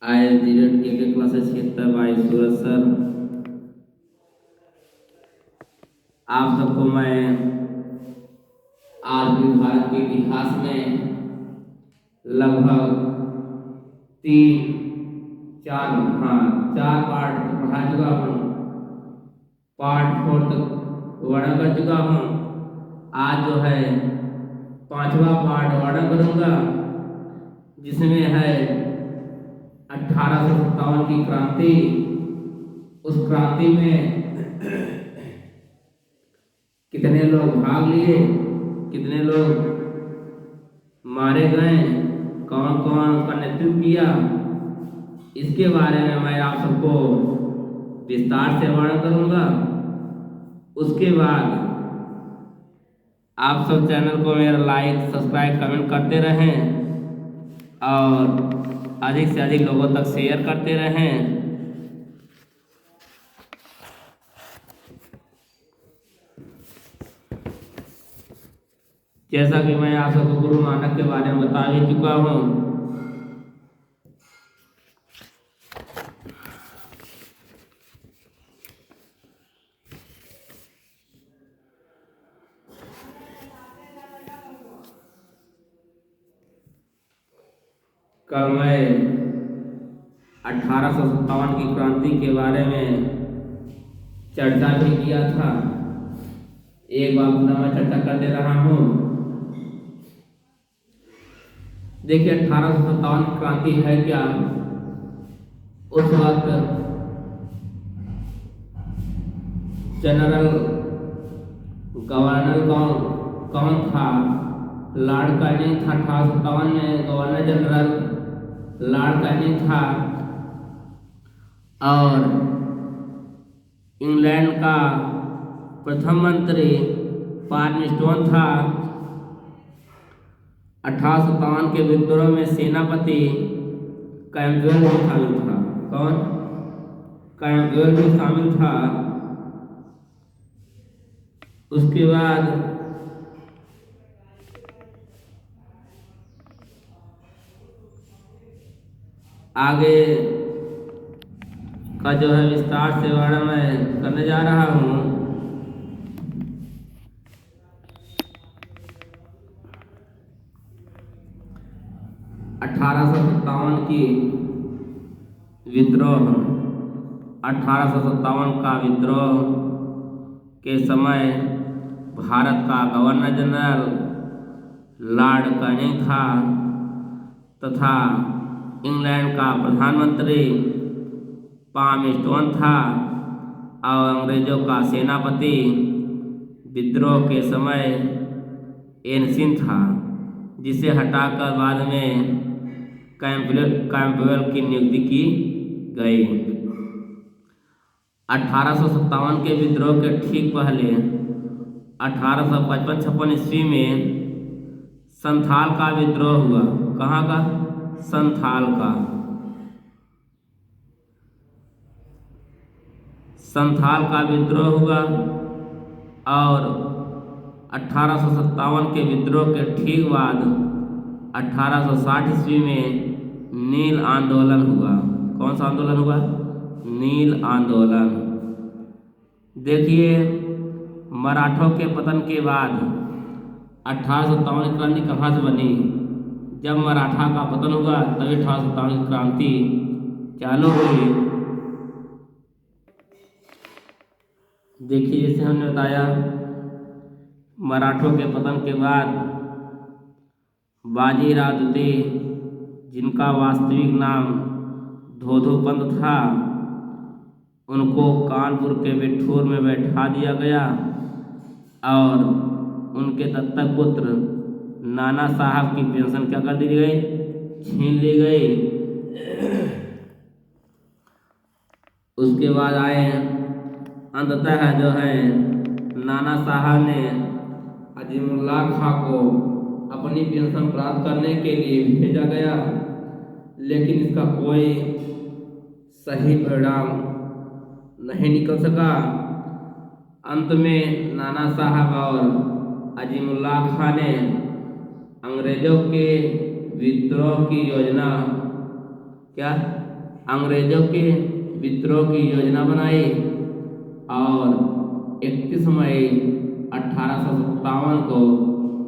IS के classes क्षेत्र by Suraj sir. आप सबको मैं आज भी भारत के इतिहास में लगभग चार पार्ट पढ़ा चुका हूँ। पार्ट 4 तक वर्णन कर चुका हूँ। आज जो है 5वां पार्ट वर्णन करूँगा, जिसमें है 1857 की क्रांति। उस क्रांति में कितने लोग भाग लिए, कितने लोग मारे गए, कौन कौन उसका नेतृत्व किया, इसके बारे में मैं आप सबको विस्तार से वर्णन करूंगा। उसके बाद आप सब चैनल को मेरा लाइक सब्सक्राइब कमेंट करते रहें और अधिक से अधिक लोगों तक शेयर करते रहें। जैसा कि मैं आप सबको गुरु नानक के बारे में बता ही चुका हूँ। कल मैं 1857 की क्रांति के बारे में चर्चा भी किया था। एक बार पुनः मैं चर्चा कर दे रहा हूँ। देखिए, 1857 की क्रांति है क्या। उस वक्त जनरल गवर्नर कौन था? लॉर्ड कैनिंग था। 1857 में गवर्नर जनरल लॉर्ड कैनिंग था और इंग्लैंड का प्रथम मंत्री पार्निस्टोन था। 1857 के विद्रोह में सेनापति कैंपबेल भी शामिल था। कौन? कैंपबेल भी शामिल था। उसके बाद आगे का जो है विस्तार से वर्णन मैं करने जा रहा हूँ। की विद्रोह 1857 का विद्रोह के समय भारत का गवर्नर जनरल लॉर्ड कैनिंग था तथा इंग्लैंड का प्रधानमंत्री पार्निस्टोन था और अंग्रेजों का सेनापति विद्रोह के समय एनसिन था, जिसे हटाकर बाद में कैंपबेल की नियुक्ति की गई। 1857 के विद्रोह के ठीक पहले 1855-56 ईस्वी में संथाल का विद्रोह हुआ। कहाँ का? संथाल का। संथाल का विद्रोह हुआ और 1857 के विद्रोह के ठीक बाद 1860 ईस्वी में नील आंदोलन हुआ। कौन सा आंदोलन हुआ? नील आंदोलन। देखिए, मराठों के पतन के बाद 1857 की क्रांति कहाँ से बनी? जब मराठा का पतन हुआ तभी 1857 की क्रांति चालू हुई। देखिए, जैसे हमने बताया, मराठों के पतन के बाद बाजीराव द्वितीय, जिनका वास्तविक नाम धोधोपंत था, उनको कानपुर के बिठूर में बैठा दिया गया और उनके दत्तक पुत्र नाना साहब की पेंशन क्या कर दी गई? छीन ली गई। उसके बाद आए अंततः जो है नाना साहब ने अजीमुल्लाह खां को अपनी पेंशन प्राप्त करने के लिए भेजा गया, लेकिन इसका कोई सही परिणाम नहीं निकल सका। अंत में नाना साहब और अजीमुल्लाह खां ने अंग्रेजों के विद्रोह की योजना क्या अंग्रेजों के विद्रोह की योजना बनाई और 31 मई 1857 को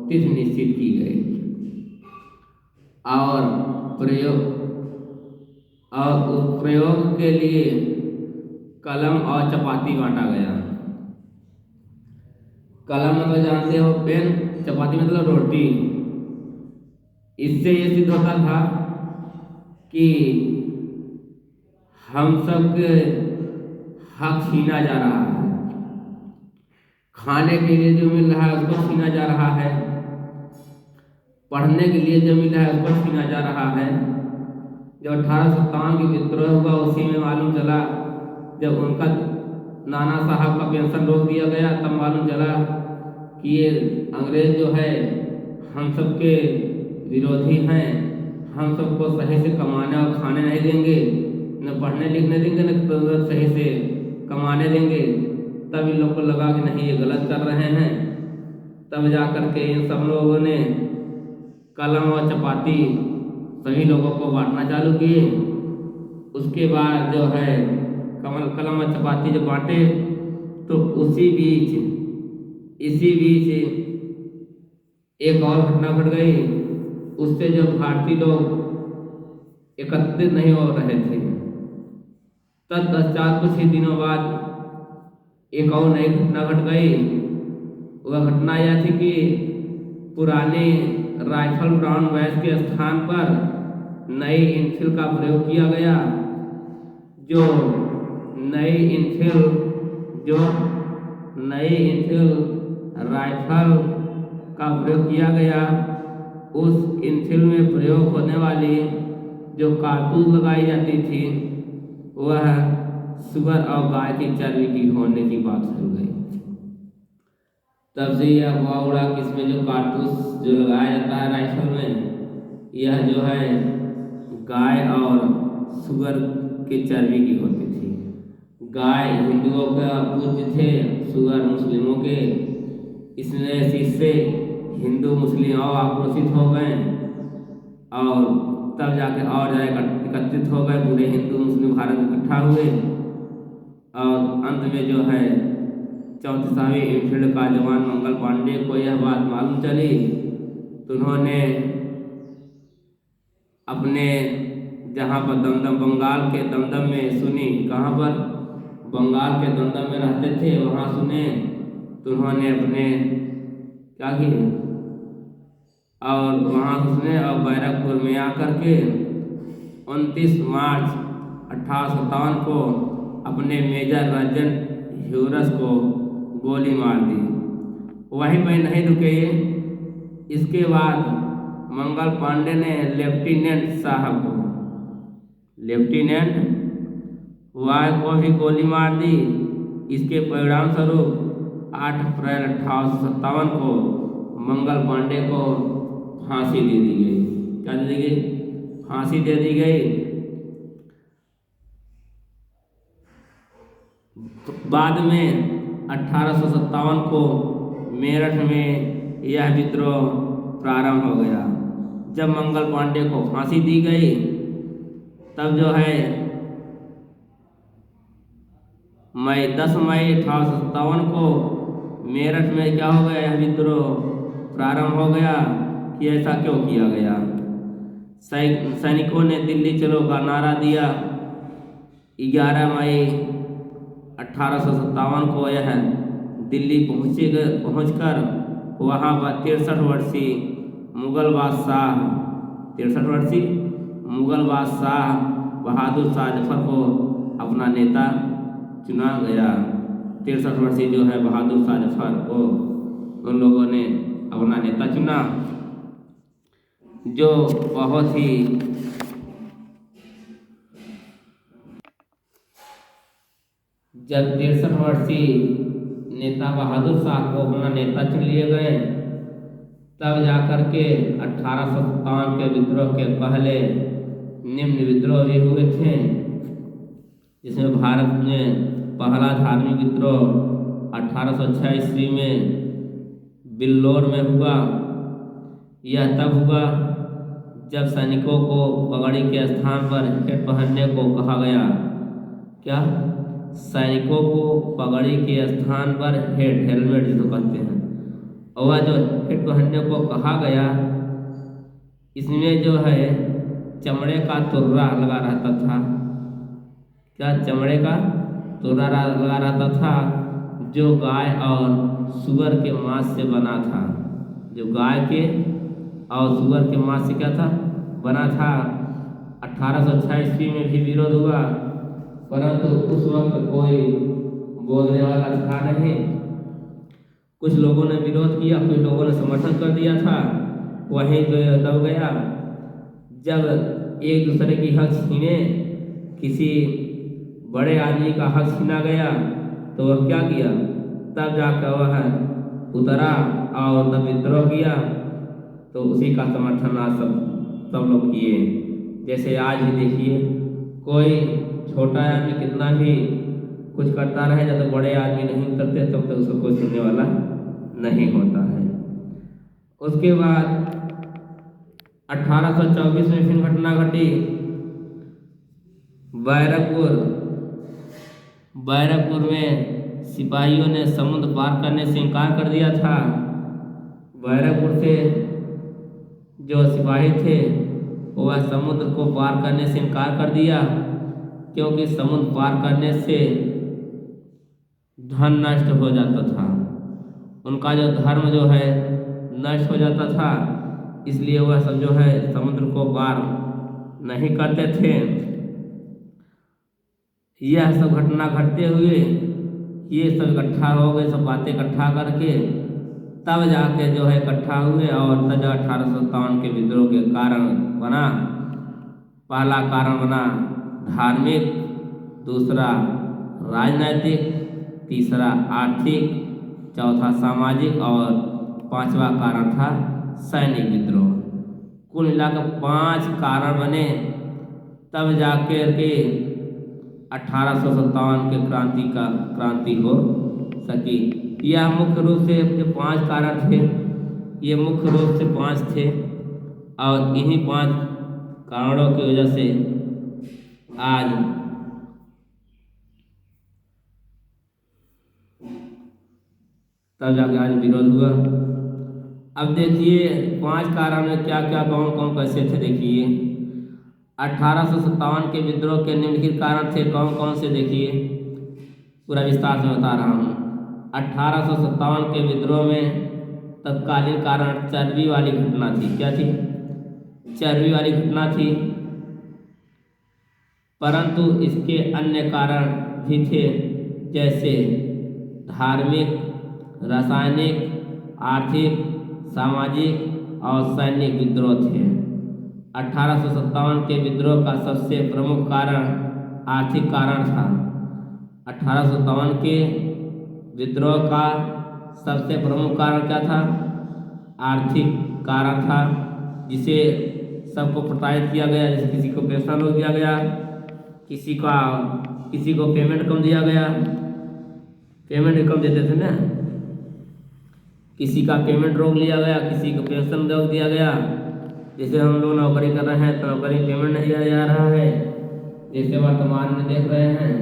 तिथि निश्चित की गई और उस प्रयोग के लिए कलम और चपाती बांटा गया। कलम मतलब जानते हो पेन, चपाती मतलब रोटी। इससे ये सिद्ध होता था कि हम सबके हक छीना जा रहा है, खाने के लिए जो मिल रहा है उसको छीना जा रहा है, पढ़ने के लिए जो मिल रहा है उसको छीना जा रहा है। जब 1857 की विद्रोह हुआ उसी में मालूम चला, जब उनका नाना साहब का पेंशन रोक दिया गया तब मालूम चला कि ये अंग्रेज जो है हम सबके विरोधी हैं, हम सबको सही से कमाने और खाने नहीं देंगे, न पढ़ने लिखने देंगे, न सही से कमाने देंगे। तब इन लोग को लगा कि नहीं ये गलत कर रहे हैं। तब जा कर के इन सब लोगों ने कलम और चपाती सभी लोगों को बांटना चालू किए। उसके बाद जो है कलम और चपाती जब बांटे तो इसी बीच एक और घटना घट गई। उससे जो भारतीय लोग एकत्रित नहीं हो रहे थे, तत्पश्चात कुछ ही दिनों बाद एक और नई घटना घट गई। वह घटना यह थी कि पुराने राइफल ब्राउन बैच के स्थान पर नई इनफिल का प्रयोग किया गया। जो नई इनफिल राइफल का प्रयोग किया गया, उस इनफिल में प्रयोग होने वाली जो कारतूस लगाई जाती थी वह सुअर और गाय की चर्बी की होने की बात हो गई। तब से यह हुआ उड़ा कि इसमें जो कारतूस जो लगाया जाता है राइफल में, यह जो है गाय और सुअर की चर्बी की होती थी। गाय हिंदुओं का पूज्य थे, सुअर मुस्लिमों के, इससे हिंदू मुस्लिम और आक्रोशित हो गए और तब जाके और एकत्रित हो गए। पूरे हिंदू मुस्लिम भारत इकट्ठा हुए और अंत में जो है 34वीं इनफील्ड का जवान मंगल पांडे को यह बात मालूम चली तो उन्होंने अपने जहाँ पर दमदम बंगाल के दमदम में सुनी, कहाँ पर बंगाल के दमदम में रहते थे वहाँ सुने तो उन्होंने अपने क्या किए और वहाँ सुने और बैरकपुर में आकर के 29 मार्च 1857 को अपने मेजर रंजन ह्यूरस को गोली मार दी। वहीं पर नहीं रुके, इसके बाद मंगल पांडे ने लेफ्टिनेंट वाय को भी गोली मार दी। इसके परिणाम स्वरूप 8 अप्रैल 1857 को मंगल पांडे को फांसी दे दी गई। क्या दे दी गई? फांसी दे दी गई। बाद में 1857 को मेरठ में यह विद्रोह प्रारंभ हो गया। जब मंगल पांडे को फांसी दी गई तब जो है 10 मई 1857 को मेरठ में क्या हो गया, यह विद्रोह प्रारंभ हो गया। कि ऐसा क्यों किया गया? सैनिकों ने दिल्ली चलो का नारा दिया। 11 मई 1857 को यह दिल्ली पहुंचकर वहाँ पर 63 वर्षीय मुगल बादशाह बहादुर शाह जफर को अपना नेता चुना गया। 63 वर्षीय जो है बहादुर शाह जफर को उन लोगों ने अपना नेता चुना, जो बहुत ही जब 63 वर्षीय नेता बहादुर शाह को अपना नेता चुन लिए गए तब जाकर के 1857 के विद्रोह के पहले निम्न विद्रोह भी हुए थे, जिसमें भारत में पहला धार्मिक विद्रोह 1806 ईस्वी में बिल्लौर में हुआ। यह तब हुआ जब सैनिकों को पगड़ी के स्थान पर हेट पहनने को कहा गया। क्या? सैनिकों को पगड़ी के स्थान पर हेट, हेलमेट जिसको कहते हैं, और वह जो हेट पहनने को कहा गया, इसमें जो है चमड़े का तुर्रा लगा रहता था। क्या? चमड़े का तुर्रा लगा रहता था, जो गाय और सुअर के मांस से बना था। जो गाय के और सुअर के मांस से क्या था? बना था। 1806 ईस्वी में भी विरोध हुआ, परंतु उस वक्त कोई बोलने वाला था नहीं। कुछ लोगों ने विरोध किया, कुछ लोगों ने समर्थन कर दिया था, वहीं जो दब गया। जब एक दूसरे की हक छीने, किसी बड़े आदमी का हक छीना गया, तो वह क्या किया? तब जाकर वह उतरा और तब विद्रोह किया। तो उसी का समर्थन आज सब लोग किए। जैसे आज भी देखिए, कोई छोटा आदमी कितना भी कुछ करता रहे, जब तक बड़े आदमी नहीं उतरते तब तक उसको कोई सुनने वाला नहीं होता है। उसके बाद 1824 में फिर घटना घटी। बैरकपुर में सिपाहियों ने समुद्र पार करने से इनकार कर दिया था। बैरकपुर से जो सिपाही थे वह समुद्र को पार करने से इनकार कर दिया, क्योंकि समुद्र पार करने से धन नष्ट हो जाता था। उनका जो धर्म जो है नष्ट हो जाता था, इसलिए वह सब जो है समुद्र को पार नहीं करते थे। यह सब घटना घटते हुए ये सब इकट्ठा हो गए, सब बातें इकट्ठा करके तब जाके जो है इकट्ठा हुए और तब 1857 के विद्रोह के कारण बना। पहला कारण बना धार्मिक, दूसरा राजनैतिक, तीसरा आर्थिक, चौथा सामाजिक और पांचवा कारण था सैनिक विद्रोह। कुल मिलाकर 5 कारण बने, तब जाकर के 1857 के क्रांति हो सकी। यह मुख्य रूप से जो 5 कारण थे, ये मुख्य रूप से 5 थे, और इन्हीं 5 कारणों की वजह से आज तब जाके आज विरोध हुआ। अब देखिए 5 कारण में क्या क्या, कौन कौन कैसे थे। देखिए 1857 के विद्रोह के निम्नलिखित कारण थे, कौन कौन से, देखिए पूरा विस्तार से बता रहा हूँ। 1857 के विद्रोह में तत्कालीन कारण चर्बी वाली घटना थी। क्या थी? चर्बी वाली घटना थी। परंतु इसके अन्य कारण भी थे, जैसे धार्मिक, रासायनिक, आर्थिक, सामाजिक और सैनिक विद्रोह थे। 1857 के विद्रोह का सबसे प्रमुख कारण आर्थिक कारण था। 1857 के विद्रोह का सबसे प्रमुख कारण क्या था? आर्थिक कारण था, जिसे सबको प्रताड़ित किया गया। जैसे किसी को पेंशन रोक दिया गया, किसी को पेमेंट कम दिया गया। पेमेंट कम देते थे ना, किसी का पेमेंट रोक लिया गया, किसी को पेंशन रोक दिया गया। जैसे हम लोग नौकरी कर रहे हैं तो नौकरी पेमेंट नहीं दिया जा रहा है। जैसे वर्तमान में देख रहे हैं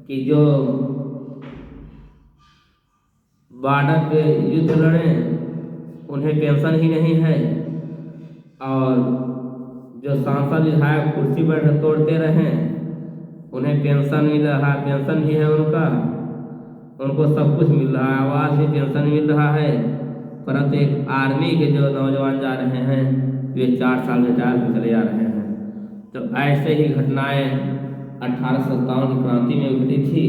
कि जो बॉर्डर पे युद्ध लड़े उन्हें पेंशन ही नहीं है, और जो सांसद विधायक कुर्सी पर तोड़ते रहे उन्हें पेंशन मिल रहा, पेंशन भी है उनको सब कुछ मिल रहा है, आवास भी पेंशन मिल रहा है। परंतु एक आर्मी के जो नौजवान जा रहे हैं वे 4 साल में रिटायर हो चले जा रहे हैं। तो ऐसे ही घटनाएं 1857 की क्रांति में घटी थी।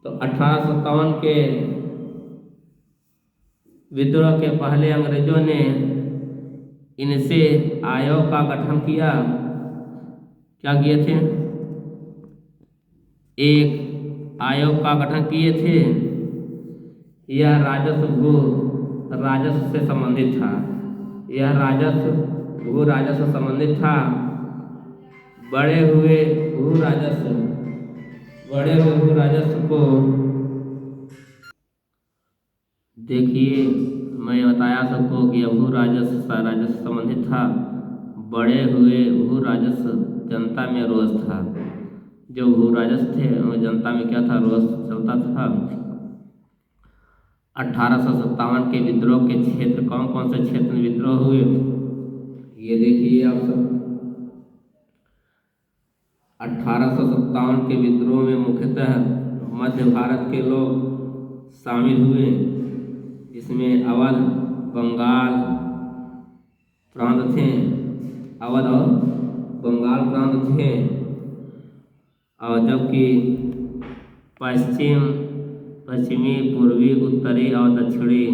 तो 1857 के विद्रोह के पहले अंग्रेजों ने इनसे आयोग का गठन किया। क्या किए थे? एक आयोग का गठन किए थे। यह राजस्व से संबंधित था। यह भू राजस्व संबंधित था। बढ़े हुए भू राजस्व को देखिए, मैं बताया सबको कि भू राजस्व संबंधित था। बढ़े हुए भू राजस्व जनता में रोष था। जो भू राजस्व थे वो जनता में क्या था, रोष चलता था। 1857 के विद्रोह के क्षेत्र कौन कौन से क्षेत्र में विद्रोह हुए, ये देखिए आप सब। 1857 के विद्रोह में मुख्यतः मध्य भारत के लोग शामिल हुए, जिसमें अवध, बंगाल प्रांत थे, अवध और बंगाल प्रांत थे। और जबकि पश्चिमी, पूर्वी, उत्तरी और दक्षिणी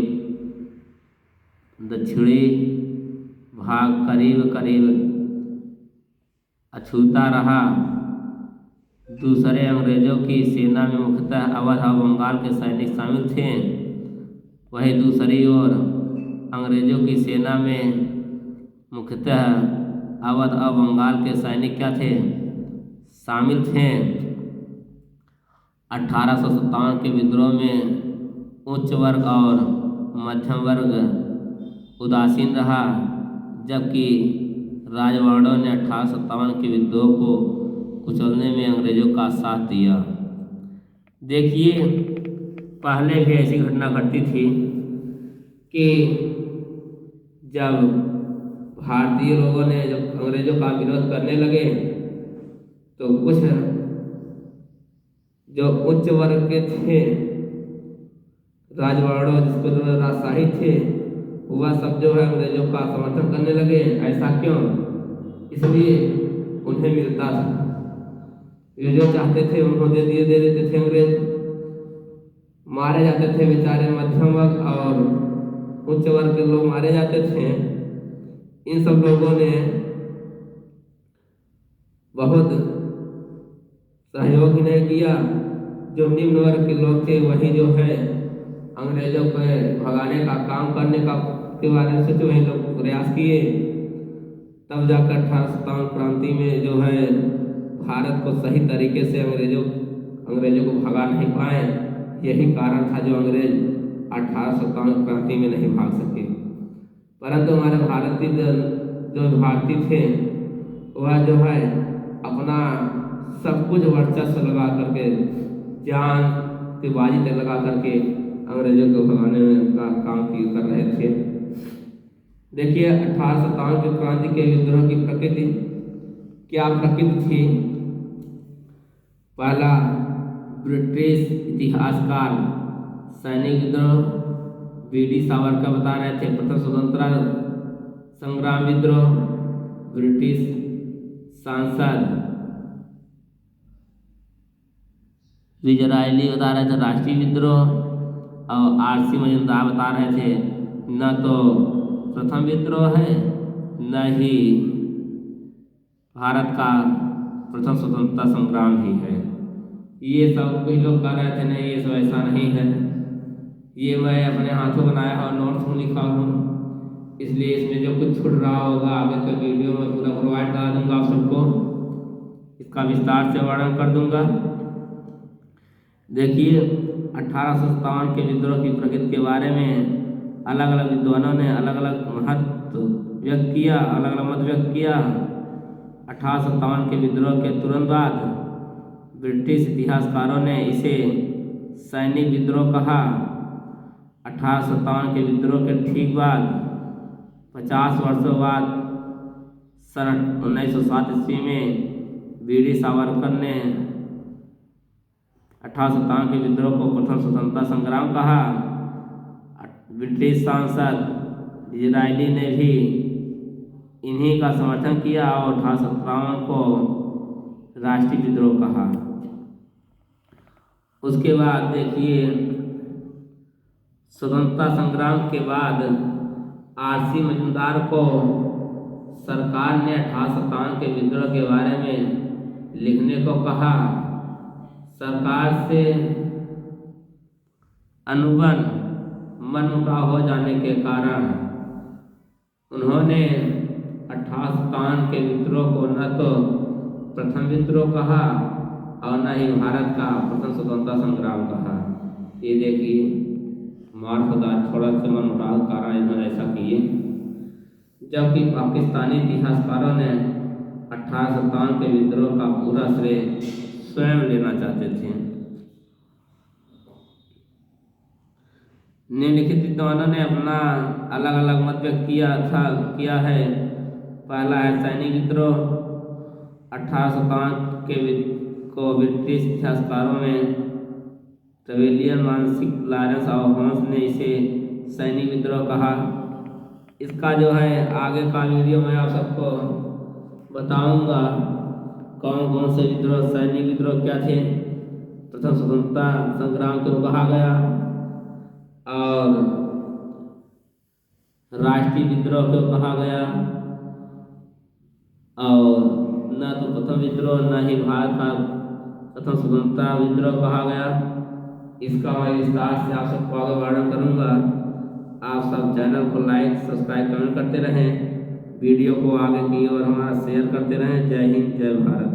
भाग करीब करीब अछूता रहा। दूसरे अंग्रेजों की सेना में मुख्यतः अवध और बंगाल के सैनिक शामिल थे। वहीं दूसरी ओर अंग्रेजों की सेना में मुख्यतः अवध और बंगाल के सैनिक क्या थे, शामिल थे। 1857 के विद्रोह में उच्च वर्ग और मध्यम वर्ग उदासीन रहा, जबकि राजवाड़ों ने 1857 के विद्रोह को कुचलने में अंग्रेजों का साथ दिया। देखिए, पहले भी ऐसी घटना घटती थी कि जब भारतीय लोगों ने जब अंग्रेजों का विरोध करने लगे तो कुछ जो उच्च वर्ग के थे, राजवाड़ों जिसको जो राजशाही थे, वह सब जो है अंग्रेजों का समर्थन करने लगे। ऐसा क्यों? इसलिए उन्हें मिलता था, ये जो चाहते थे उनको दे देते थे अंग्रेज। मारे जाते थे बेचारे मध्यम वर्ग और उच्च वर्ग के लोग मारे जाते थे। इन सब लोगों ने बहुत सहयोग ही नहीं किया। जो निम्न वर्ग के लोग थे वही जो है अंग्रेजों को भगाने का काम करने का के बारे में सोचे, वही लोग प्रयास किए। तब जाकर 1857 क्रांति में जो है भारत को सही तरीके से अंग्रेजों को भगा नहीं पाए। यही कारण था जो अंग्रेज 1857 क्रांति में नहीं भाग सके। परंतु हमारे भारतीय थे वह जो है अपना सब कुछ वर्चस्व लगा करके, जान की बाजी तक लगा करके अंग्रेजों को भगाने का काम कर रहे थे। देखिए, 1857 की क्रांति के विद्रोह की प्रकृति क्या प्रकृति थी। पहला, ब्रिटिश इतिहासकार सैनिक विद्रोह बी.डी. सावरकर बता रहे थे। प्रथम स्वतंत्रता संग्राम विद्रोह, ब्रिटिश सांसद विजयरायली बता रहे थे राष्ट्रीय विद्रोह, और आर.सी. मजूमदार बता रहे थे न तो प्रथम विद्रोह है न ही भारत का प्रथम स्वतंत्रता संग्राम ही है। ये सब कुछ लोग कह रहे थे नहीं, ये सब ऐसा नहीं है, ये मैं अपने हाथों बनाया और नोट्स में लिखा हूँ, इसलिए इसमें जो कुछ छूट रहा होगा आगे के वीडियो में पूरा प्रोवाइड करा दूंगा आप सबको, इसका विस्तार से वर्णन कर दूंगा। देखिए, 1857 के विद्रोह की प्रकृति के बारे में अलग अलग विद्वानों ने अलग अलग महत्व व्यक्त किया, अलग अलग मत व्यक्त किया। 1857 के विद्रोह के तुरंत बाद ब्रिटिश इतिहासकारों ने इसे सैनिक विद्रोह कहा। 1857 के विद्रोह के ठीक बाद 50 वर्षों बाद सन 1907 ईस्वी में बी.डी. सावरकर ने 1857 के विद्रोह को प्रथम स्वतंत्रता संग्राम कहा। ब्रिटिश सांसद डिज़रायली ने भी इन्हीं का समर्थन किया और 1857 को राष्ट्रीय विद्रोह कहा। उसके बाद देखिए, स्वतंत्रता संग्राम के बाद आर.सी. मजूमदार को सरकार ने 1857 के विद्रोह के बारे में लिखने को कहा। सरकार से मनमुटाव हो जाने के कारण उन्होंने 1857 के विद्रोह को न तो प्रथम विद्रोह कहा और न ही भारत का प्रथम स्वतंत्रता संग्राम कहा। ये देखिए, मार्फदार थोड़ा सा मनमुटाव कारण इन्होंने ऐसा किए। जबकि पाकिस्तानी इतिहासकारों ने 1857 के विद्रोह का पूरा श्रेय स्वयं लेना चाहते थे। निम्नलिखित विद्वानों ने अपना अलग अलग मत व्यक्त किया है। पहला है सैनिक विद्रोह। 1857 को ब्रिटिश इतिहासकारों में ट्रेवेलियन, मानसिक, लॉरेंस और होम्स ने इसे सैनिक विद्रोह कहा। इसका जो है आगे का वीडियो मैं आप सबको बताऊंगा कौन कौन से विद्रोह, सैनिक विद्रोह क्या थे, प्रथम स्वतंत्रता संग्राम को कहा गया और राष्ट्रीय विद्रोह को कहा गया, और न तो प्रथम विद्रोह न ही भारत का प्रथम स्वतंत्रता विद्रोह कहा गया। इसका मैं विस्तार से आप सबको आगे वर्णन करूंगा। आप सब चैनल को लाइक, सब्सक्राइब, कमेंट करते रहें, वीडियो को आगे की ओर हमारा शेयर करते रहें। जय हिंद, जय भारत।